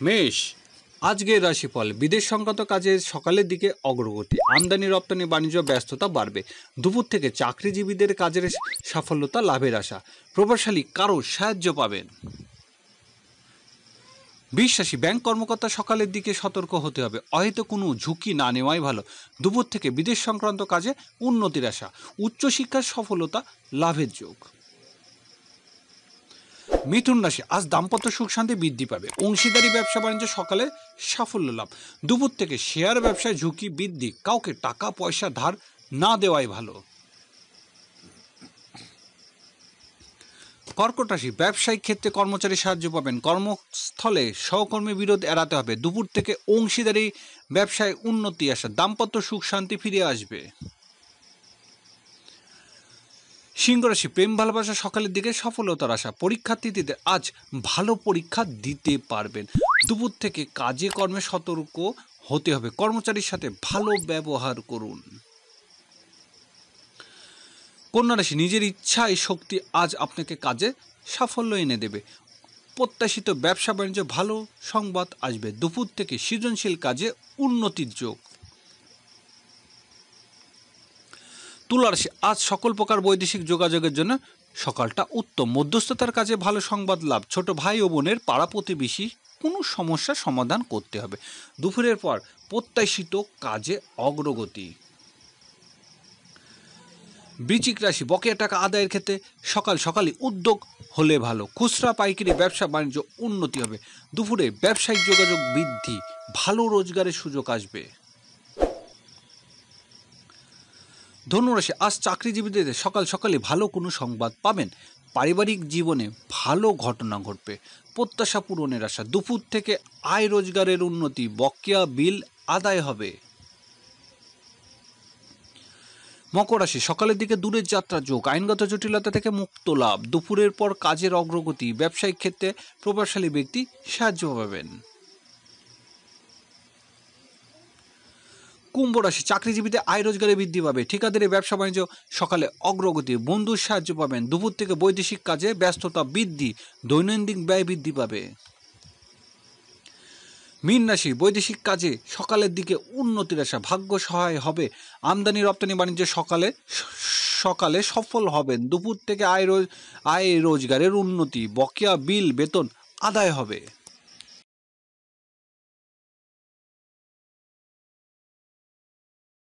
মেষ, আজকের রাশিফল। বিদেশ সংক্রান্ত কাজে সকালের দিকে অগ্রগতি, আমদানি রপ্তানি বাণিজ্য ব্যস্ততা বাড়বে। দুপুর থেকে চাকরিজীবীদের কাজের সাফল্যতা লাভের আশা, প্রভাবশালী কারো সাহায্য পাবেন। বিশ্বাসী, ব্যাংক কর্মকর্তা সকালের দিকে সতর্ক হতে হবে, হয়তো কোনো ঝুঁকি না নেওয়াই ভালো। দুপুর থেকে বিদেশ সংক্রান্ত কাজে উন্নতির আশা, উচ্চশিক্ষার সফলতা লাভের যোগ। মিথুন রাশি, আজ দাম্পত্য সুখ শান্তি বৃদ্ধি পাবে। অংশীদারি ব্যবসা বাণিজ্য সকালে সাফল্য লাভ। দুপুর থেকে শেয়ার ব্যবসায় ঝুঁকি বৃদ্ধি, কাউকে টাকা পয়সা ধার না দেওয়াই ভালো। কর্কট রাশি, ব্যবসায়িক ক্ষেত্রে কর্মচারী সাহায্য পাবেন। কর্মস্থলে সহকর্মী বিরোধ এড়াতে হবে। দুপুর থেকে অংশীদারি ব্যবসায় উন্নতি আসা, দাম্পত্য সুখ শান্তি ফিরে আসবে। সিংহ রাশি, প্রেম ভালোবাসা সকালের দিকে সফলতার আশা। পরীক্ষার্থীদের আজ ভালো পরীক্ষা দিতে পারবেন। দুপুর থেকে কাজে কর্মে সতর্ক হতে হবে, কর্মচারীর সাথে ভালো ব্যবহার করুন। কন্যা রাশি, নিজের ইচ্ছায় শক্তি আজ আপনাকে কাজে সাফল্য এনে দেবে। প্রত্যাশিত ব্যবসা বাণিজ্য ভালো সংবাদ আসবে। দুপুর থেকে সৃজনশীল কাজে উন্নতির যোগ। তুলা রাশি, আজ সকল প্রকার বৈদেশিক যোগাযোগের জন্য সকালটা উত্তম। মধ্যস্থতার কাজে ভালো সংবাদ লাভ। ছোট ভাই ও বোনের পাড়া প্রতিবেশী কোনো সমস্যার সমাধান করতে হবে। দুপুরের পর প্রত্যাশিত কাজে অগ্রগতি। বৃশ্চিক রাশি, বকেয়া টাকা আদায়ের ক্ষেত্রে সকালই উদ্যোগ হলে ভালো। খুচরা পাইকারি ব্যবসা বাণিজ্য উন্নতি হবে। দুপুরে ব্যবসায়িক যোগাযোগ বৃদ্ধি, ভালো রোজগারের সুযোগ আসবে। ধনুরাশি, আজ চাকরিজীবীদের সকালে ভালো কোনো সংবাদ পাবেন। পারিবারিক জীবনে ভালো ঘটনা ঘটবে। প্রত্যাশা পূরণের আশা। দুপুর থেকে আয় রোজগারের উন্নতি, বকেয়া বিল আদায় হবে। মকর রাশি, সকালের দিকে দূরের যাত্রা যোগ, আইনগত জটিলতা থেকে মুক্ত লাভ। দুপুরের পর কাজের অগ্রগতি, ব্যবসায়িক ক্ষেত্রে প্রভাবশালী ব্যক্তি সাহায্য পাবেন। কুম্ভ রাশি, চাকরিজীবীদের আয় রোজগারে বৃদ্ধি পাবে। ঠিকাদারি ব্যবসা বাণিজ্য সকালে অগ্রগতি, বন্ধুর সাহায্য পাবেন। দুপুর থেকে বৈদেশিক কাজে ব্যস্ততা বৃদ্ধি, দৈনন্দিন ব্যয় বৃদ্ধি পাবে। মীন রাশি, বৈদেশিক কাজে সকালের দিকে উন্নতির আশা, ভাগ্য সহায় হবে। আমদানি রপ্তানি বাণিজ্য সকালে সফল হবেন। দুপুর থেকে আয় রোজগারের উন্নতি, বকেয়া বিল বেতন আদায় হবে।